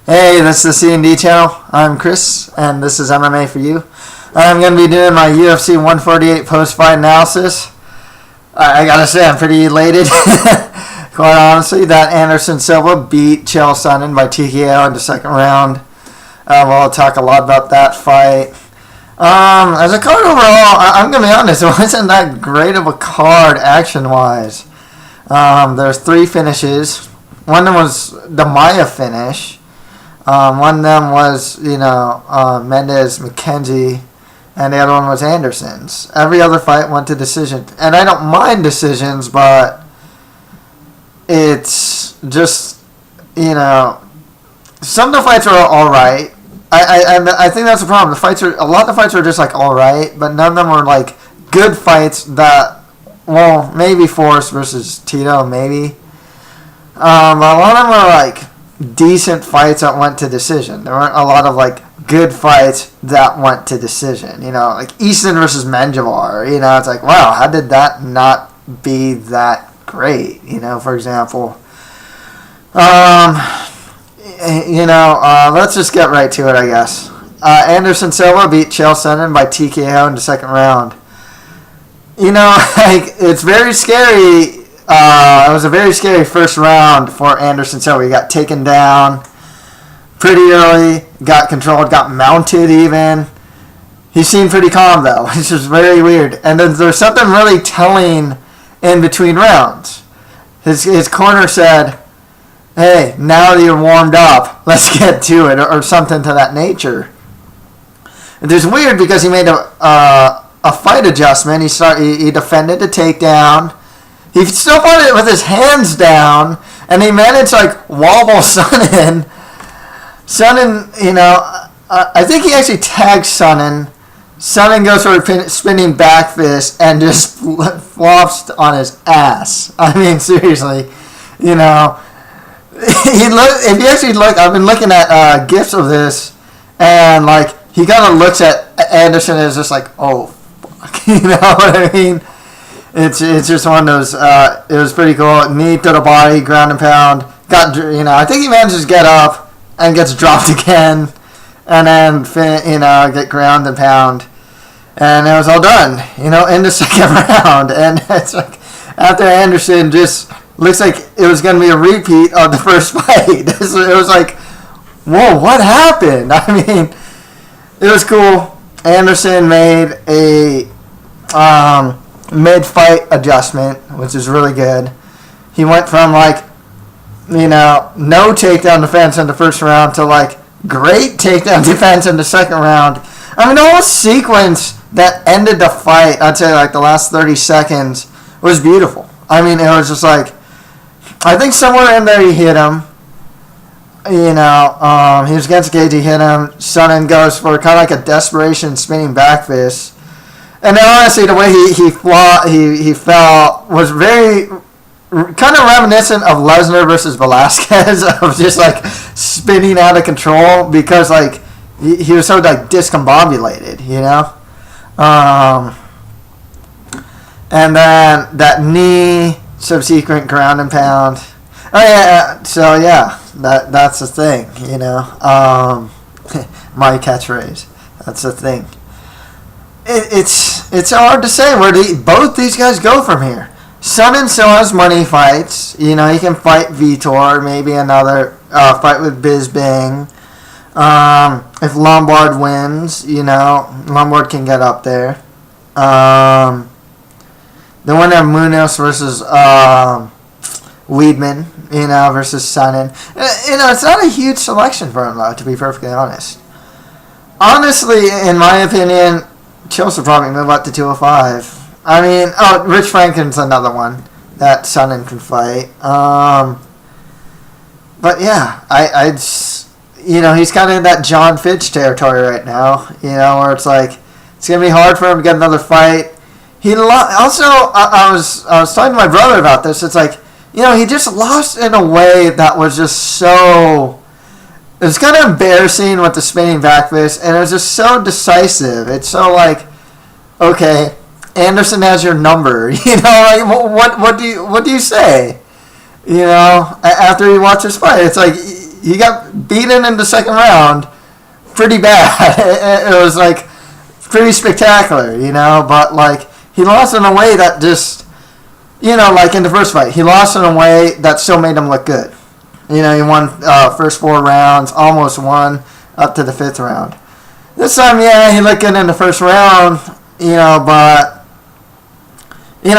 Hey, this is the C&D channel. I'm Chris, and this is MMA for you. I'm going to be doing my UFC 148 post-fight analysis. I gotta say, I'm pretty elated. Quite honestly, that Anderson Silva beat Sonnen by TKO in the second round. We'll talk a lot about that fight. As a card overall, I'm going to be honest, it wasn't that great of a card action-wise. There's 3 finishes. One of them was the Maia finish. One of them was, Mendes, McKenzie, and the other one was Anderson's. Every other fight went to decision. And I don't mind decisions, but it's just, some of the fights are all right. I think that's the problem. A lot of the fights are just like all right, but none of them were like good fights that, well, maybe Forrest versus Tito, maybe. But a lot of them were like decent fights that went to decision. There weren't a lot of like good fights that went to decision. Like Easton versus Menjivar. It's like, wow, how did that not be that great? For example. Let's just get right to it, I guess. Anderson Silva beat Sonnen by TKO in the second round. It's very scary. It was a very scary first round for Anderson Silva. He got taken down pretty early, got controlled, got mounted even. He seemed pretty calm, though, which is very weird. And then there's something really telling in between rounds. His corner said, hey, now that you're warmed up, let's get to it, or something to that nature. It was weird because he made a fight adjustment. He defended the takedown. He still fought it with his hands down, and he managed to wobble Sonnen. Sonnen, I think he actually tagged Sonnen. Sonnen goes for a spinning back fist and just flops on his ass. I mean, seriously, If you actually look, I've been looking at GIFs of this, and he kind of looks at Anderson and is just like, oh, fuck, you know what I mean? It's just one of those. It was pretty cool. Knee to the body, ground and pound. I think he manages to get up and gets dropped again, and then get ground and pound, and it was all done. In the second round, and it's like after Anderson just looks like it was going to be a repeat of the first fight. It was like, whoa, what happened? I mean, it was cool. Anderson made a mid-fight adjustment, which is really good. He went from no takedown defense in the first round to great takedown defense in the second round. I mean, the whole sequence that ended the fight, I'd say the last 30 seconds, was beautiful. I mean, it was just I think somewhere in there he hit him. He was against Gage, he hit him. Sonnen goes for kind of a desperation spinning back fist. And then honestly, the way he fell was very kind of reminiscent of Lesnar versus Velasquez, of just spinning out of control because he was so discombobulated, And then that knee, subsequent ground and pound. Oh yeah, so yeah, that's the thing, my catchphrase. That's the thing. It's hard to say where both these guys go from here. Sonnen still has money fights. He can fight Vitor, maybe another fight with Bisbing. If Lombard wins, Lombard can get up there. The winner of Munoz versus Weidman, versus Sonnen. It's not a huge selection for him, though, to be perfectly honest. Honestly, in my opinion, Chelsea will probably move up to 205. I mean, Rich Franklin's another one that Sonnen can fight. But yeah, he's kind of in that John Fitch territory right now. Where it's it's gonna be hard for him to get another fight. He also, I was talking to my brother about this. It's he just lost in a way that was just so. It was kind of embarrassing with the spinning back fist, and it was just so decisive. It's so okay, Anderson has your number. What do you say? After you watch this fight, it's he got beaten in the second round pretty bad. It was like pretty spectacular, but like he lost in a way that just, like in the first fight, he lost in a way that still made him look good. He won first 4 rounds, almost won up to the 5th round. This time, he looked good in the first round, but he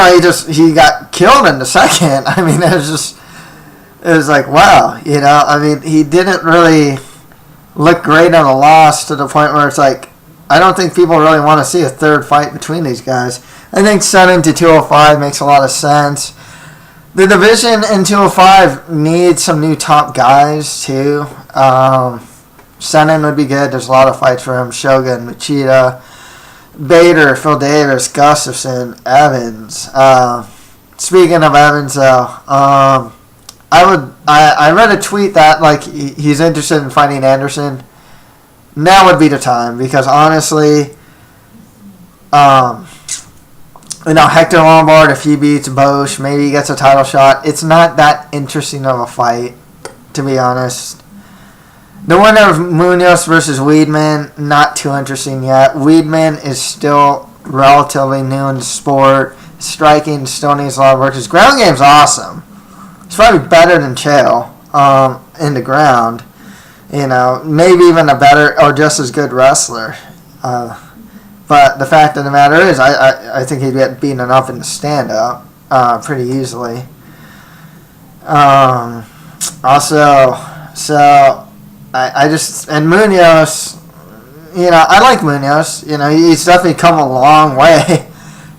got killed in the second. I mean, it was like, wow, he didn't really look great in a loss to the point where it's like, I don't think people really want to see a third fight between these guys. I think Sonnen to 205 makes a lot of sense. The division in 205 needs some new top guys, too. Sonnen would be good. There's a lot of fights for him. Shogun, Machida, Bader, Phil Davis, Gustafson, Evans. Speaking of Evans, though, I read a tweet that like he's interested in fighting Anderson. Now would be the time because honestly, Hector Lombard, if he beats Bosch, maybe he gets a title shot. It's not that interesting of a fight, to be honest. The winner of Munoz versus Weidman, not too interesting yet. Weidman is still relatively new in the sport. Striking still needs a lot of work. His ground game's awesome. It's probably better than Chael in the ground. Maybe even a better or just as good wrestler. But the fact of the matter is, I think he'd get beaten enough in the stand-up pretty easily. And Munoz, I like Munoz. He's definitely come a long way,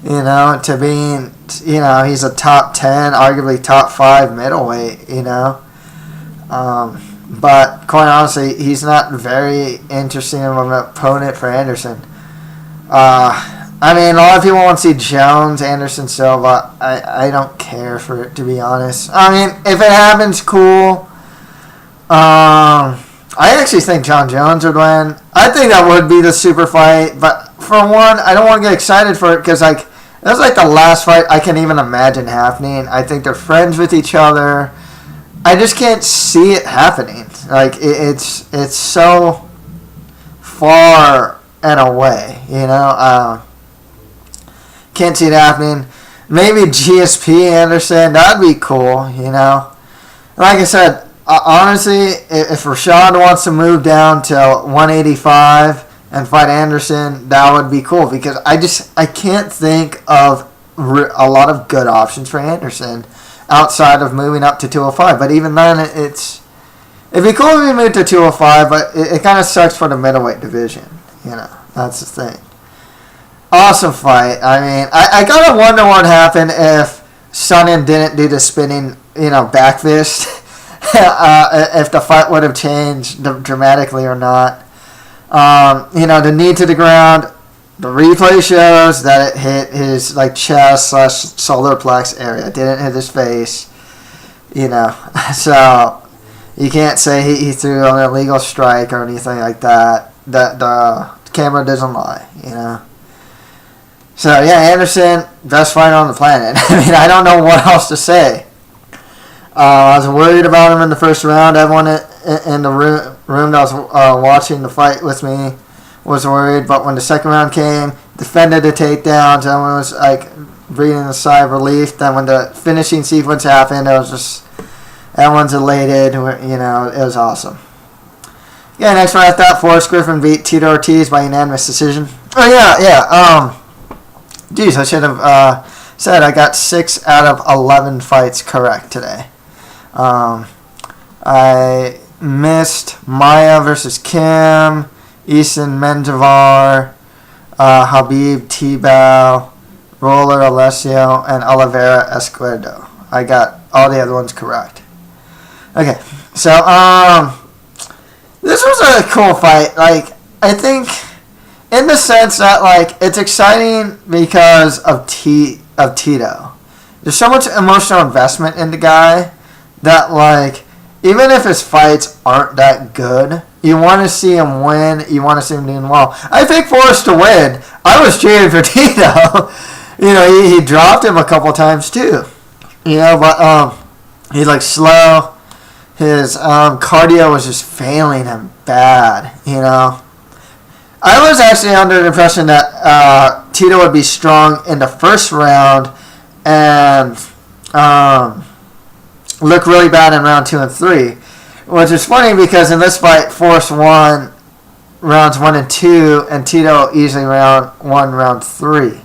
to being, he's a top 10, arguably top 5 middleweight, But quite honestly, he's not very interesting of an opponent for Anderson. A lot of people want to see Jones, Anderson, Silva. I don't care for it, to be honest. If it happens, cool. I actually think John Jones would win. I think that would be the super fight. But for one, I don't want to get excited for it because it was like the last fight I can even imagine happening. I think they're friends with each other. I just can't see it happening. Like it's so far and away, Can't see it happening. Maybe GSP Anderson, that'd be cool, Like I said, honestly, if Rashad wants to move down to 185 and fight Anderson, that would be cool because I can't think of a lot of good options for Anderson outside of moving up to 205. But even then, it'd be cool if we moved to 205, but it kind of sucks for the middleweight division. That's the thing. Awesome fight. I gotta wonder what happened if Sonnen didn't do the spinning, back fist. If the fight would have changed dramatically or not. The knee to the ground. The replay shows that it hit his chest/solar plex area. It didn't hit his face. So you can't say he threw an illegal strike or anything like that. The camera doesn't lie. So yeah, Anderson, best fighter on the planet. I don't know what else to say. I was worried about him in the first round. Everyone in the room that was watching the fight with me was worried, but when the second round came, defended the takedowns, everyone was breathing a sigh of relief. Then when the finishing sequence happened, it was just everyone's elated. It was awesome. Yeah, next fight I thought Forrest Griffin beat Tito Ortiz by unanimous decision. Oh yeah. Geez, I should have said I got 6 out of 11 fights correct today. I missed Maia versus Kim, Easton Menjivar, Habib Tebow, Roller Alessio, and Oliveira Esquerdo. I got all the other ones correct. Okay, so this was a cool fight. I think in the sense that it's exciting because of Tito. There's so much emotional investment in the guy that even if his fights aren't that good, you want to see him win. You want to see him doing well. I think Forrest to win. I was cheering for Tito. He dropped him a couple times too. But he slow. his cardio was just failing him bad, you know. I was actually under the impression that Tito would be strong in the first round and look really bad in round 2 and 3. Which is funny because in this fight, Forrest won rounds 1 and 2, and Tito easily won round 3.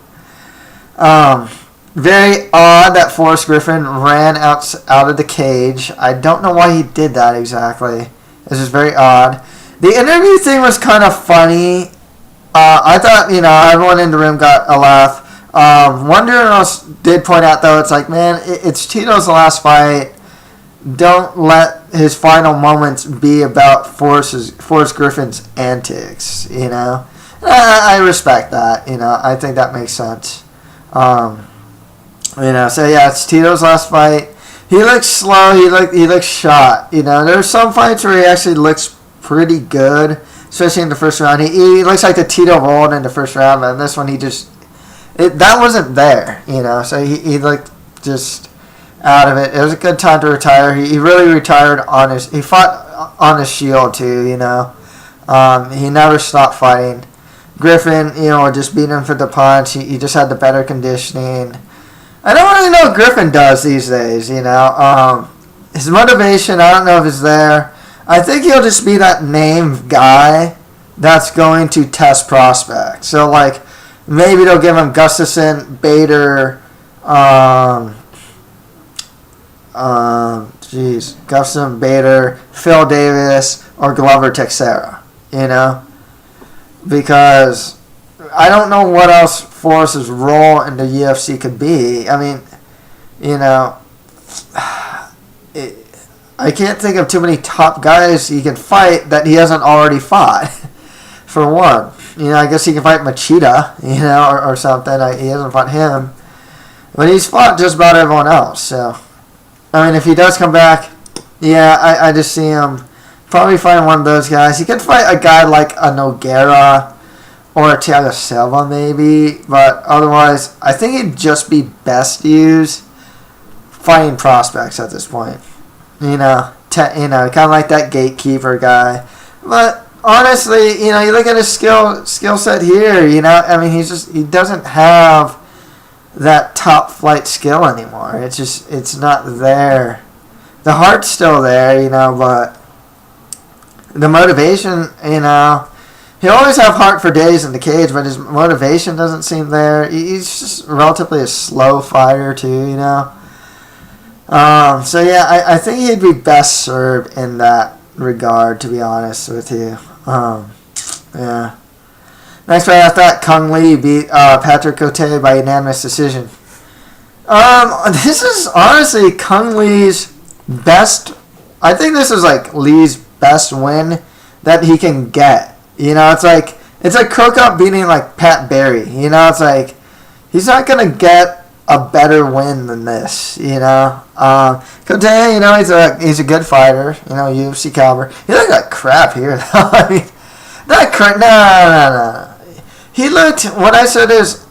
Very odd that Forrest Griffin ran out of the cage. I don't know why he did that exactly. This is very odd. The interview thing was kind of funny. I thought, you know, everyone in the room got a laugh. One journalist did point out, though, it's like, man, it's Tito's last fight. Don't let his final moments be about Forrest Griffin's antics, you know. I respect that, you know. I think that makes sense. You know, so yeah, it's Tito's last fight. He looks slow. He looks shot. You know, there's some fights where he actually looks pretty good, especially in the first round. He looks like the Tito rolled in the first round, but in this one that wasn't there. You know, so he looked just out of it. It was a good time to retire. He really retired he fought on his shield too. You know, he never stopped fighting. Griffin, you know, just beat him for the punch. He just had the better conditioning. I don't really know what Griffin does these days, you know. His motivation, I don't know if it's there. I think he'll just be that name guy that's going to test prospects. So, like, maybe they'll give him Gustafsson, Bader, Gustafsson, Bader, Phil Davis, or Glover Teixeira, you know. Because I don't know what else Forrest's role in the UFC could be. I mean, you know, I can't think of too many top guys he can fight that he hasn't already fought, for one. You know, I guess he can fight Machida, you know, or something. He hasn't fought him. But he's fought just about everyone else. So, I mean, if he does come back, yeah, I just see him probably fighting one of those guys. He could fight a guy like a Nogueira or a Thiago Silva maybe, but otherwise, I think he'd just be best used fighting prospects at this point. You know, kind of like that gatekeeper guy. But honestly, you know, you look at his skill set here. You know, I mean, he doesn't have that top flight skill anymore. It's not there. The heart's still there, you know, but the motivation, you know. He'll always have heart for days in the cage, but his motivation doesn't seem there. He's just relatively a slow fighter, too, you know. So, yeah, I think he'd be best served in that regard, to be honest with you. Yeah. Next fight after that, Kung Lee beat Patrick Cote by unanimous decision. This is honestly Kung Lee's best. I think this is like Lee's best win that he can get. You know, it's like Krokop beating like Pat Barry. You know, it's like he's not gonna get a better win than this. You know, Cote, you know, he's a good fighter. You know, UFC caliber. He looked like crap here, though. I mean, not crap. No. He looked. What I said is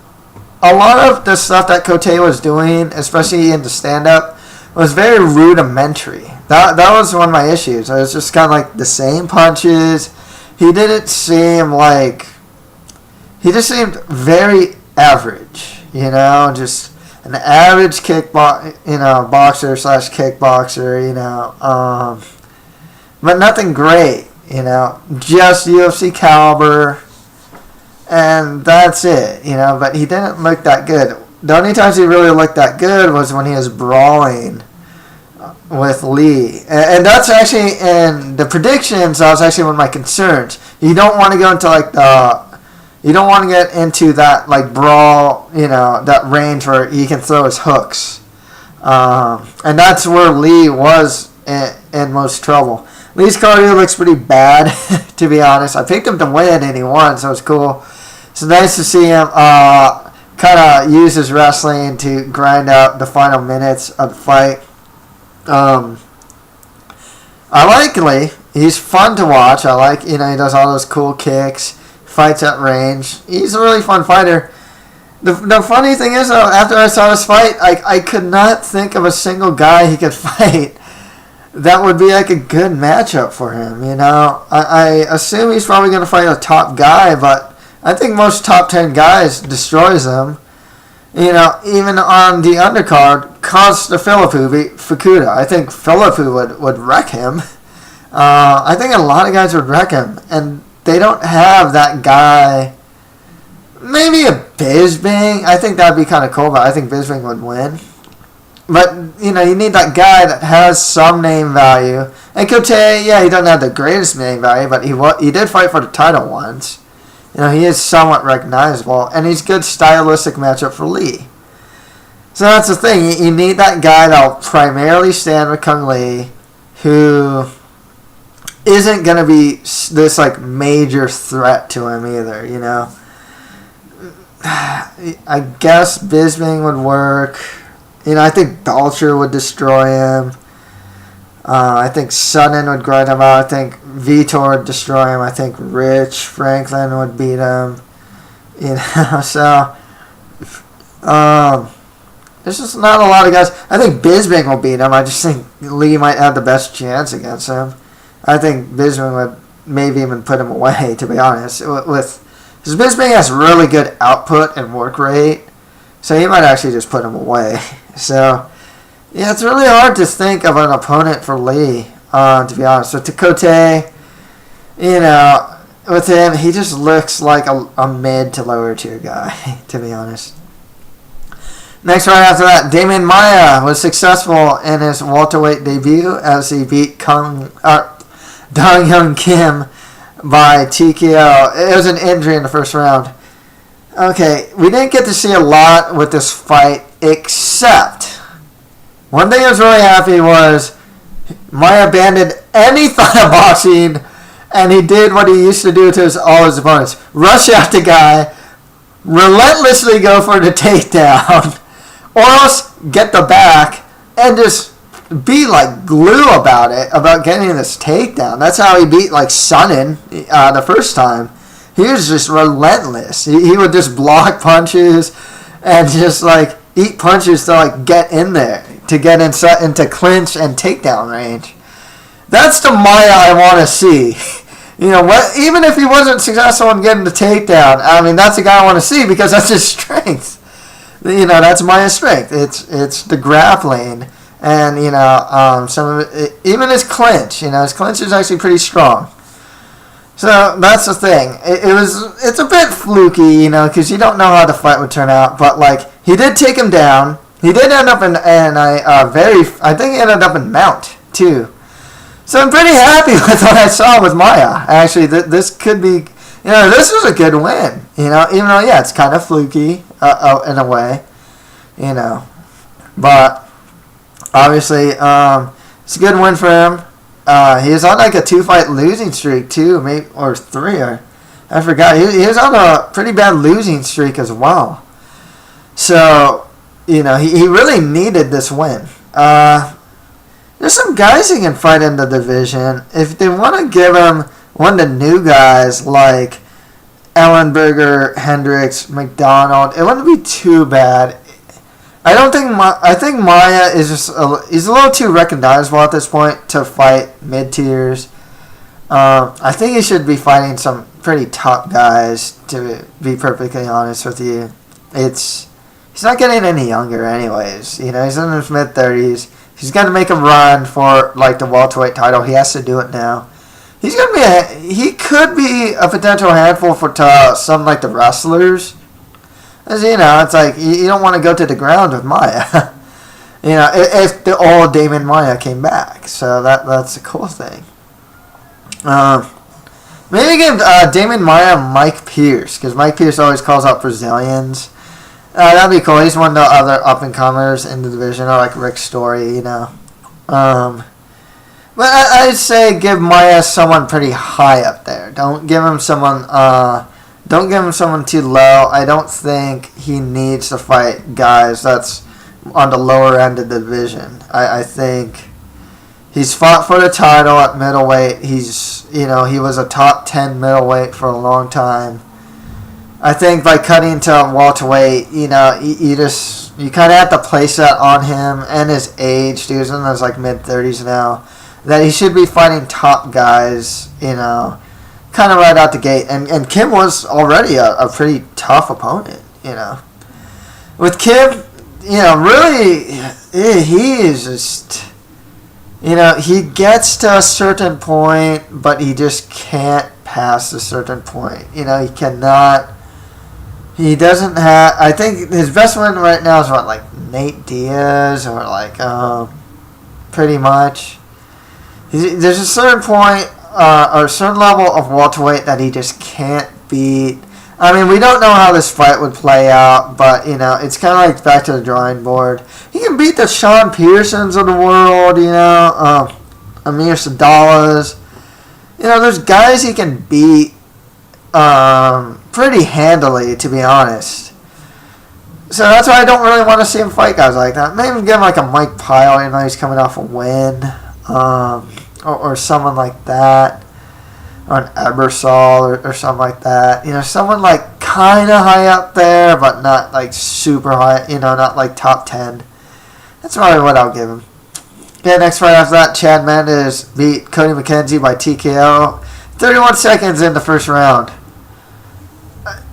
a lot of the stuff that Cote was doing, especially in the stand up, was very rudimentary. That was one of my issues. It was just kind of like the same punches. He didn't seem like... He just seemed very average, you know, just an average boxer slash kickboxer, you know, but nothing great, you know, just UFC caliber, and that's it, you know, but he didn't look that good. The only times he really looked that good was when he was brawling with Lee, and that's actually in the predictions. That was actually one of my concerns. You don't want to go into you don't want to get into that like brawl, you know, that range where he can throw his hooks, and that's where Lee was in most trouble. Lee's cardio looks pretty bad, to be honest. I picked him to win, and he won, so it's cool. It's nice to see him kind of use his wrestling to grind out the final minutes of the fight. I like Lee. He's fun to watch. I like, you know, he does all those cool kicks, fights at range. He's a really fun fighter. The funny thing is, though, after I saw this fight, I could not think of a single guy he could fight that would be like a good matchup for him. I assume he's probably going to fight a top guy, but I think most top 10 guys destroys him. Even on the undercard, Costa Philippou beat Fukuda. I think Philippou would wreck him. I think a lot of guys would wreck him, and they don't have that guy. Maybe a Bisping. I think that would be kind of cool, but I think Bisping would win. But, you need that guy that has some name value. And Cote, yeah, he doesn't have the greatest name value, but he did fight for the title once. He is somewhat recognizable, and he's a good stylistic matchup for Lee. So that's the thing. You need that guy that'll primarily stand with Kung Lee, who isn't going to be this, major threat to him either, I guess Bisping would work. I think Belcher would destroy him. I think Sonnen would grind him out. I think Vitor would destroy him. I think Rich Franklin would beat him. So there's just not a lot of guys. I think Bisping will beat him. I just think Lee might have the best chance against him. I think Bisping would maybe even put him away, to be honest. Because Bisping has really good output and work rate, so he might actually just put him away. So, yeah, it's really hard to think of an opponent for Lee, to be honest. So, to Cote, with him, he just looks like a mid to lower tier guy, to be honest. Next right after that, Damian Maia was successful in his welterweight debut as he beat Dong Hyun Kim by TKO. It was an injury in the first round. Okay, we didn't get to see a lot with this fight, except one thing I was really happy was Maia abandoned any thought of boxing, and he did what he used to do to all his opponents. Rush out the guy, relentlessly go for the takedown, or else get the back, and just be glue about it, about getting this takedown. That's how he beat Sonnen the first time. He was just relentless. He would just block punches and just eat punches to get in there, to get into clinch and takedown range. That's the Maia I want to see. Even if he wasn't successful in getting the takedown, I mean, that's the guy I want to see because that's his strength. That's Maia's strength. It's the grappling. And, some of it, even his clinch, his clinch is actually pretty strong. So, that's the thing. It's a bit fluky, because you don't know how the fight would turn out. But, he did take him down. He did end up I think he ended up in mount, too. So, I'm pretty happy with what I saw with Maia. Actually, this could be, this was a good win. Even though, yeah, it's kind of fluky in a way, But obviously, it's a good win for him. He was on a 2-fight losing streak too, maybe or 3. I forgot. He was on a pretty bad losing streak as well. So, he really needed this win. There's some guys he can fight in the division. If they want to give him one of the new guys like Ellenberger, Hendricks, McDonald, it wouldn't be too bad. I think Maia is he's a little too recognizable at this point to fight mid tiers. I think he should be fighting some pretty top guys, to be perfectly honest with you. He's not getting any younger anyways. He's in his mid-30s. He's going to make a run for the welterweight title. He has to do it now. He could be a potential handful for some the wrestlers. As it's you don't want to go to the ground with Maia. If the old Damian Maia came back. So that's a cool thing. Maybe give Damian Maia Mike Pierce, because Mike Pierce always calls out Brazilians. That'd be cool. He's one of the other up-and-comers in the division, or Rick Story, But I'd say give Maia someone pretty high up there. Don't give him someone too low. I don't think he needs to fight guys that's on the lower end of the division. I think he's fought for the title at middleweight. He was a top 10 middleweight for a long time. I think by cutting to welterweight, you kind of have to place that on him and his age. Dude, he's in his mid-30s now. that he should be fighting top guys, kind of right out the gate. And Kim was already a pretty tough opponent, With Kim, really, he is just, he gets to a certain point, but he just can't pass a certain point. He cannot. He doesn't have. I think his best win right now is what, like Nate Diaz, or like pretty much. There's a certain point or a certain level of welterweight that he just can't beat. I mean, we don't know how this fight would play out, but it's kind of like back to the drawing board. He can beat the Sean Pearsons of the world, Amir Sadalas. There's guys he can beat pretty handily, to be honest. So that's why I don't really want to see him fight guys like that. Maybe give him like a Mike Pyle, he's coming off a win, or someone like that, or an Ebersol or something like that. Someone like kind of high up there, but not like super high. Not like top 10. That's probably what I'll give him. Okay, next fight after that, Chad Mendes beat Cote McKenzie by TKO, 31 seconds in the first round.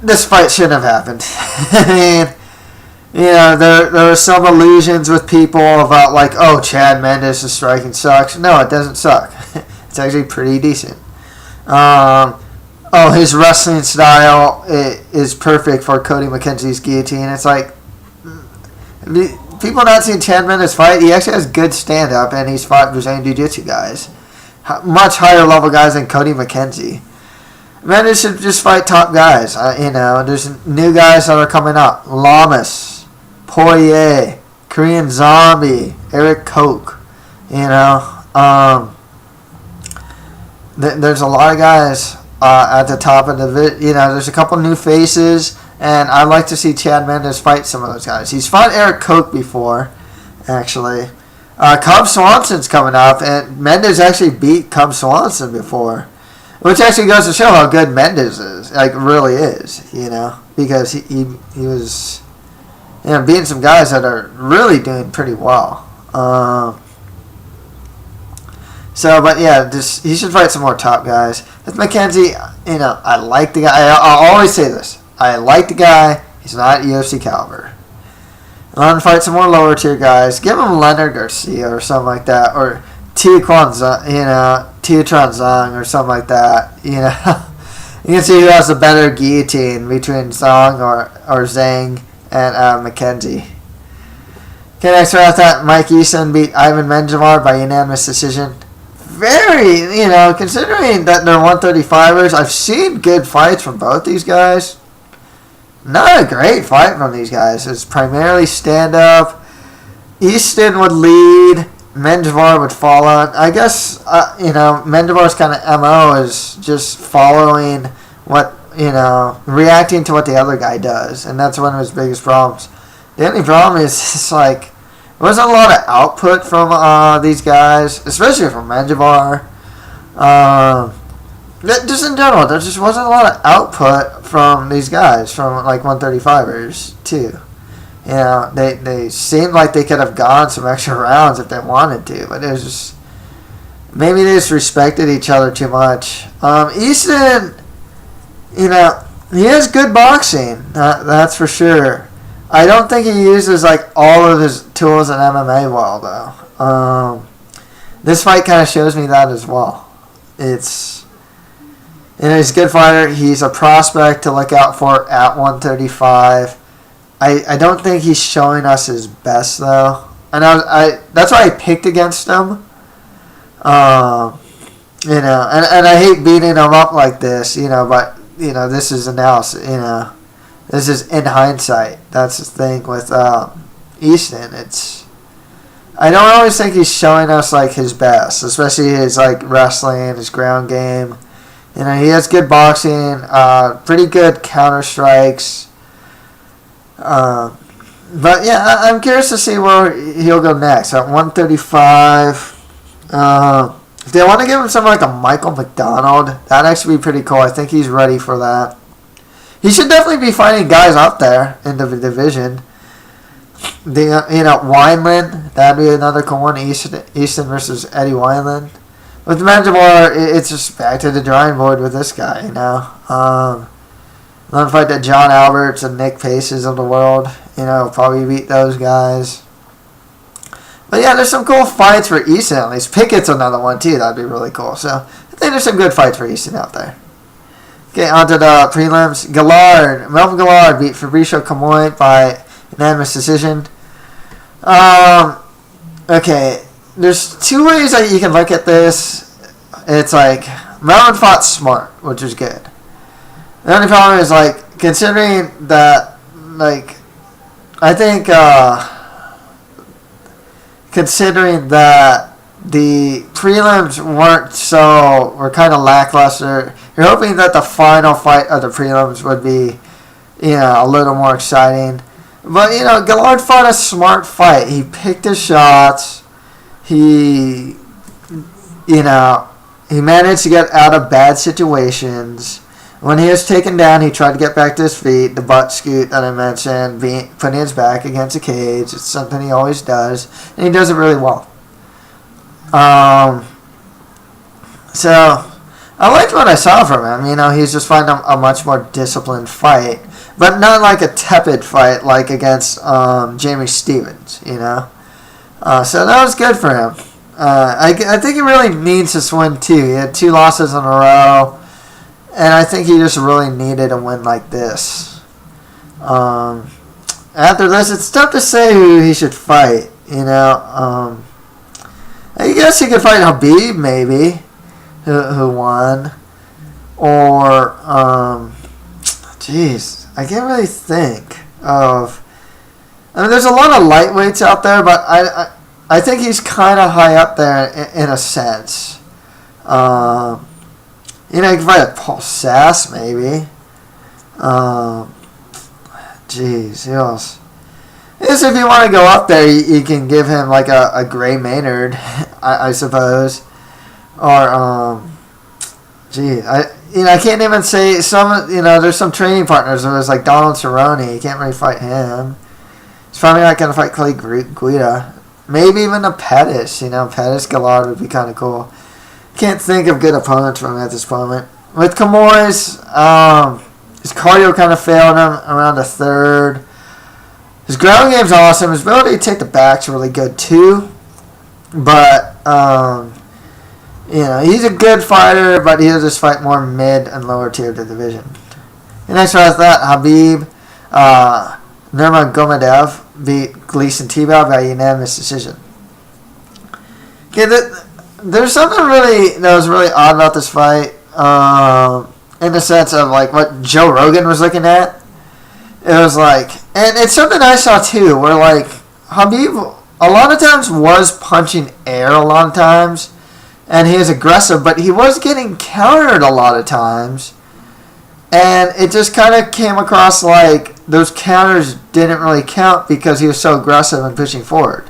This fight shouldn't have happened. I mean, there were some illusions with people about like, oh, Chad Mendes' striking sucks. No, it doesn't suck. It's actually pretty decent. His wrestling style is perfect for Cote McKenzie's guillotine. It's like, people not seeing Chad Mendes fight, he actually has good stand-up, and he's fought Brazilian Jiu-Jitsu guys. Much higher level guys than Cote McKenzie. Mendes should just fight top guys. There's new guys that are coming up. Lamas, Poirier, Korean Zombie, Eric Koch. There's a lot of guys at the top of the there's a couple new faces, and I'd like to see Chad Mendes fight some of those guys. He's fought Eric Koch before, actually. Cub Swanson's coming up, and Mendes actually beat Cub Swanson before. Which actually goes to show how good Mendes is, like really is, because he was, beating some guys that are really doing pretty well. He should fight some more top guys. With McKenzie, I like the guy. I'll always say this: I like the guy. He's not UFC caliber. I want to fight some more lower tier guys. Give him Leonard Garcia or something like that, or Tiatron Zhang or something like that. You can see who has a better guillotine between Zhang or Zhang and McKenzie. Okay, next right after that, Mike Easton beat Ivan Menjivar by unanimous decision. Very, considering that they're 135ers, I've seen good fights from both these guys. Not a great fight from these guys. It's primarily stand-up. Easton would lead. Menjivar would follow. I guess, Menjivar's kind of MO is just following what, reacting to what the other guy does. And that's one of his biggest problems. The only problem is just like, there wasn't a lot of output from these guys, especially from Menjivar. Just in general, there just wasn't a lot of output from these guys, from like 135ers too. They seemed like they could have gone some extra rounds if they wanted to, but it was just, maybe they just respected each other too much. Easton, he has good boxing, that's for sure. I don't think he uses like all of his tools in MMA well though. This fight kind of shows me that as well. He's a good fighter. He's a prospect to look out for at 135. I don't think he's showing us his best though, and that's why I picked against him. And I hate beating him up like this, but this is analysis, this is in hindsight. That's the thing with Easton. I don't always think he's showing us like his best, especially his like wrestling, his ground game. He has good boxing, pretty good counter strikes. But yeah, I'm curious to see where he'll go next at 135. If they want to give him something like a Michael McDonald, that'd actually be pretty cool. I think he's ready for that. He should definitely be fighting guys up there in the division. Wineland, that'd be another cool one. Easton versus Eddie Wineland. with Menjivar, it's just back to the drawing board with this guy, you know. Let him fight the John Alberts and Nick Paces of the world. You know, probably beat those guys. But yeah, there's some cool fights for Easton at least. Pickett's another one too. That'd be really cool. So I think there's some good fights for Easton out there. Okay, on to the prelims. Melvin Gallard beat Fabricio Comoy by unanimous decision. Okay, there's two ways that you can look at this. It's like Melvin fought smart, which is good. The only problem is, like, considering that, like, I think, considering that the prelims were kind of lackluster, you're hoping that the final fight of the prelims would be, you know, a little more exciting. But, you know, Gallard fought a smart fight. He picked his shots. He managed to get out of bad situations. When he was taken down, he tried to get back to his feet. The butt scoot that I mentioned, putting his back against a cage. It's something he always does. And he does it really well. So, I liked what I saw from him. You know, he's just fighting a much more disciplined fight. But not like a tepid fight like against Jamie Stevens, you know. So that was good for him. I think he really needs this win too. He had 2 losses in a row. And I think he just really needed a win like this. After this, it's tough to say who he should fight, you know. I guess he could fight Khabib, maybe, who won. Or, I can't really think of... I mean, there's a lot of lightweights out there, but I think he's kind of high up there in a sense. You know, you can fight Paul Sass, maybe. Who else? I guess if you want to go up there, you can give him like a Gray Maynard, I suppose. Or, I can't even say there's some training partners. There's like Donald Cerrone. You can't really fight him. He's probably not going to fight Clay Guida. Maybe even a Pettis. You know, Pettis Gallard would be kind of cool. Can't think of good opponents for him at this moment. With Comoy's, his cardio kind of failed him around the third. His ground game's awesome. His ability to take the back's really good too. But, he's a good fighter, but he'll just fight more mid and lower tier of the division. And next right after that, Khabib Nurmagomedov beat Gleison Tebow by unanimous decision. Okay, there's something that was really odd about this fight, in the sense of like what Joe Rogan was looking at. It was like, and it's something I saw too, where like Khabib a lot of times was punching air a lot of times, and he was aggressive, but he was getting countered a lot of times, and it just kind of came across like those counters didn't really count because he was so aggressive and pushing forward.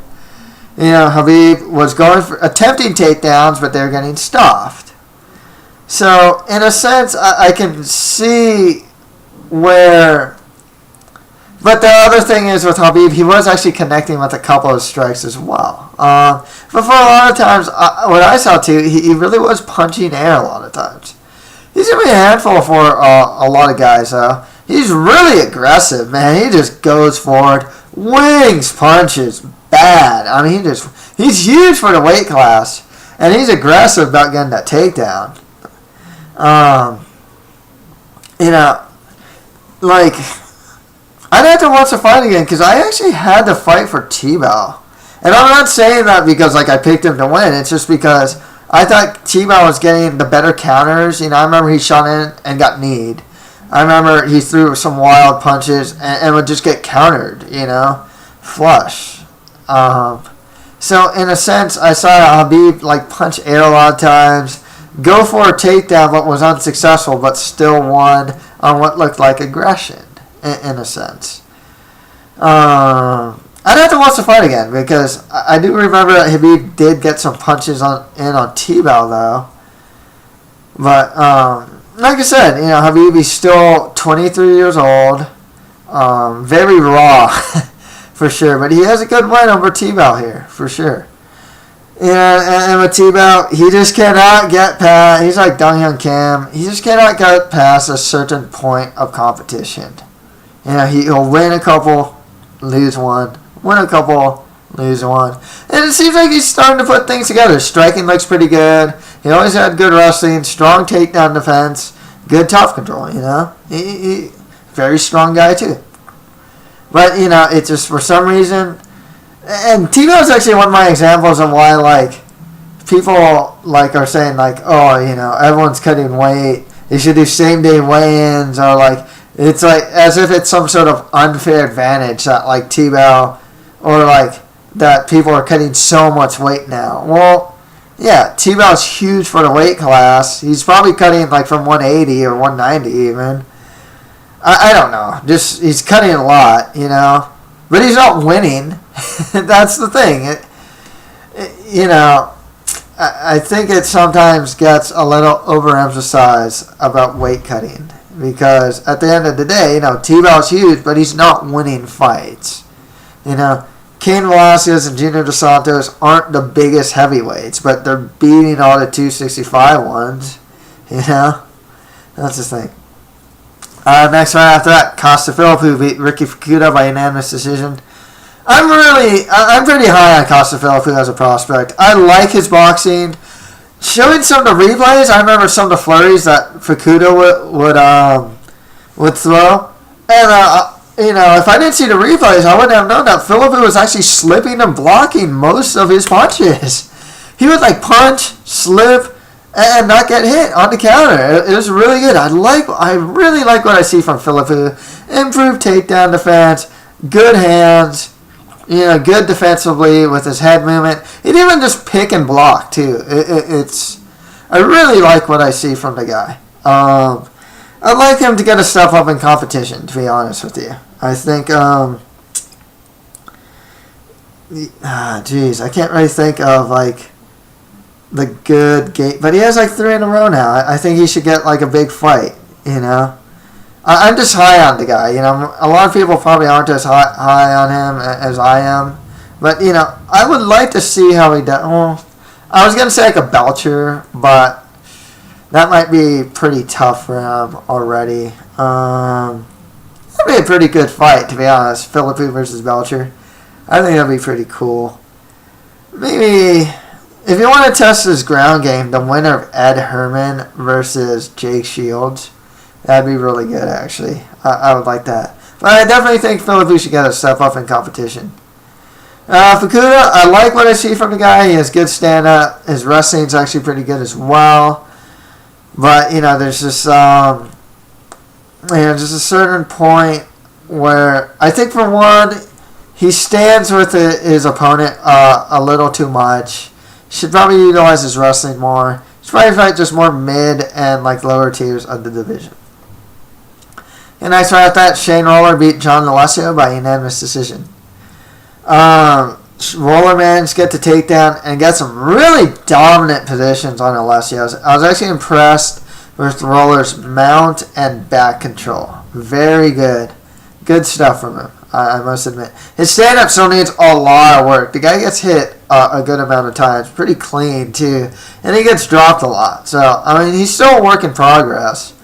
You know, Khabib was attempting takedowns, but they were getting stuffed. So, in a sense, I can see where... But the other thing is with Khabib, he was actually connecting with a couple of strikes as well. But for a lot of times, what I saw too, he really was punching air a lot of times. He's going to be a handful for a lot of guys, though. He's really aggressive, man. He just goes forward, wings punches, bad. I mean, he's huge for the weight class, and he's aggressive about getting that takedown. Like, I'd have to watch the fight again because I actually had to fight for Tebow, and I'm not saying that because like I picked him to win. It's just because I thought Tebow was getting the better counters. You know, I remember he shot in and got kneed. I remember he threw some wild punches and would just get countered. You know, flush. So in a sense, I saw Khabib like punch air a lot of times, go for a takedown but was unsuccessful, but still won on what looked like aggression in a sense. I'd have to watch the fight again because I do remember that Khabib did get some punches on Tebow though. But like I said, you know, Khabib is still 23 years old, very raw. For sure, but he has a good win over Tebow here, for sure. Yeah, and with Tebow, he just cannot get past. He's like Dong Hyun Kim. He just cannot get past a certain point of competition. He'll win a couple, lose one. Win a couple, lose one. And it seems like he's starting to put things together. Striking looks pretty good. He always had good wrestling, strong takedown defense, good top control. He very strong guy too. But it's just for some reason. And Tebow is actually one of my examples of why, like, people, like, are saying, like, oh, everyone's cutting weight. They should do same-day weigh-ins, or, like, it's, like, as if it's some sort of unfair advantage that, like, Tebow, or, like, that people are cutting so much weight now. Well, yeah, Tebow's huge for the weight class. He's probably cutting, like, from 180 or 190 even. I don't know. Just, he's cutting a lot, But he's not winning. That's the thing. I think it sometimes gets a little overemphasized about weight cutting, because at the end of the day, Tebow's huge, but he's not winning fights. Cain Velasquez and Junior Dos Santos aren't the biggest heavyweights, but they're beating all the 265 ones. That's the thing. Next fight after that, Philippou beat Ricky Fukuda by unanimous decision. I'm pretty high on Philippou as a prospect. I like his boxing. Showing some of the replays, I remember some of the flurries that Fukuda would throw. And, if I didn't see the replays, I wouldn't have known that Philippou was actually slipping and blocking most of his punches. He would, like, punch, slip, and not get hit on the counter. It was really good. I really like what I see from Philippou. Improved takedown defense, good hands, good defensively with his head movement. He didn't even just pick and block too. I really like what I see from the guy. I'd like him to get a step up in competition, to be honest with you. I think, I can't really think of, like, the good game. But he has, like, 3 in a row now. I think he should get, like, a big fight, I'm just high on the guy, A lot of people probably aren't as high on him as I am. But, I would like to see how he does. Well, I was going to say, like, a Belcher, but that might be pretty tough for him already. That'd be a pretty good fight, to be honest. Philippou versus Belcher. I think that'd be pretty cool. Maybe, if you want to test his ground game, the winner of Ed Herman versus Jake Shields, that'd be really good, actually. I would like that. But I definitely think Philippou should get a step up in competition. Fukuda, I like what I see from the guy. He has good stand-up. His wrestling's actually pretty good as well. But, there's just, just a certain point where I think, for one, he stands with his opponent a little too much. Should probably utilize his wrestling more. Should probably fight just more mid and, like, lower tiers of the division. And next right after that, Shane Roller beat John Alessio by unanimous decision. Roller managed to get the takedown and get some really dominant positions on Alessio. I was actually impressed with Roller's mount and back control. Very good. Good stuff from him, I must admit. His stand-up still needs a lot of work. The guy gets hit a good amount of times. Pretty clean, too. And he gets dropped a lot. So, he's still a work in progress.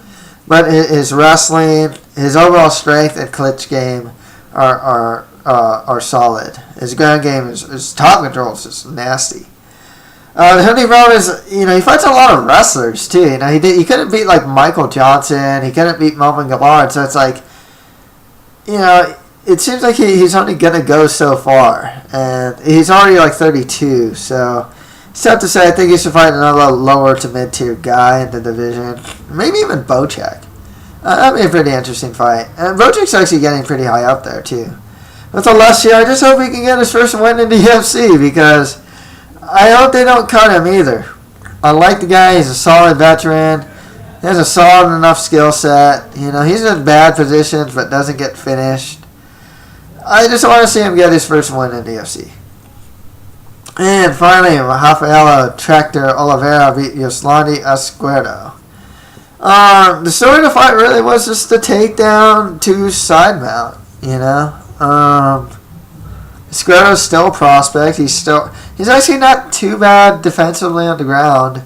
But his wrestling, his overall strength and clinch game are solid. His ground game, his top control is just nasty. The only problem is, he fights a lot of wrestlers too. He couldn't beat, like, Michael Johnson. He couldn't beat Melvin Gallard. So it's like, it seems like he's only gonna go so far, and he's already, like, 32. So it's tough to say. I think he should fight another lower to mid tier guy in the division. Maybe even Bocek. That'd be a pretty interesting fight. And Bocek's actually getting pretty high up there too. With Alessio, I just hope he can get his first win in the UFC, because I hope they don't cut him either. I like the guy. He's a solid veteran. He has a solid enough skill set. He's in bad positions but doesn't get finished. I just want to see him get his first win in the UFC. And finally, Rafaela Tractor Oliveira beat Yoslandi Esquerdo. The story of the fight really was just the takedown to side mount, Esquerdo's still a prospect. He he's actually not too bad defensively on the ground.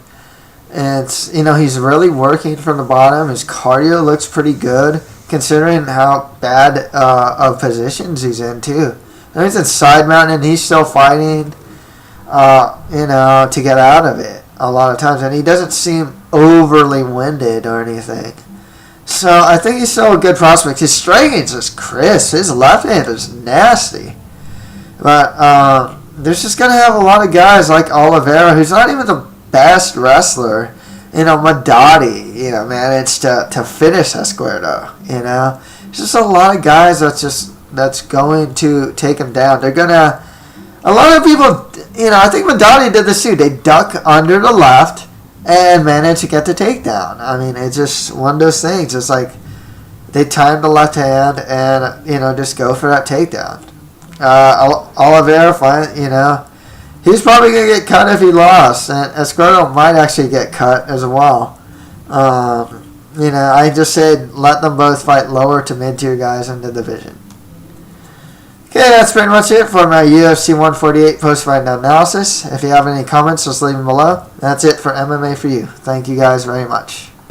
And it's, he's really working from the bottom. His cardio looks pretty good considering how bad of positions he's in too. And he's in side mountain and he's still fighting, to get out of it a lot of times. And he doesn't seem overly winded or anything. So I think he's still a good prospect. His striking's just crisp. His left hand is nasty. But there's just going to have a lot of guys like Oliveira, who's not even the best wrestler. Madadi, managed to finish Escuero, There's just a lot of guys that's going to take him down. They're going to, a lot of people, I think Madadi did this too. They duck under the left and manage to get the takedown. I mean, it's just one of those things. It's like they time the left hand and, just go for that takedown. Oliveira, he's probably going to get cut if he lost. And Escuero might actually get cut as well. I just said let them both fight lower to mid-tier guys in the division. Okay, that's pretty much it for my UFC 148 post-fight analysis. If you have any comments, just leave them below. That's it for MMA for you. Thank you guys very much.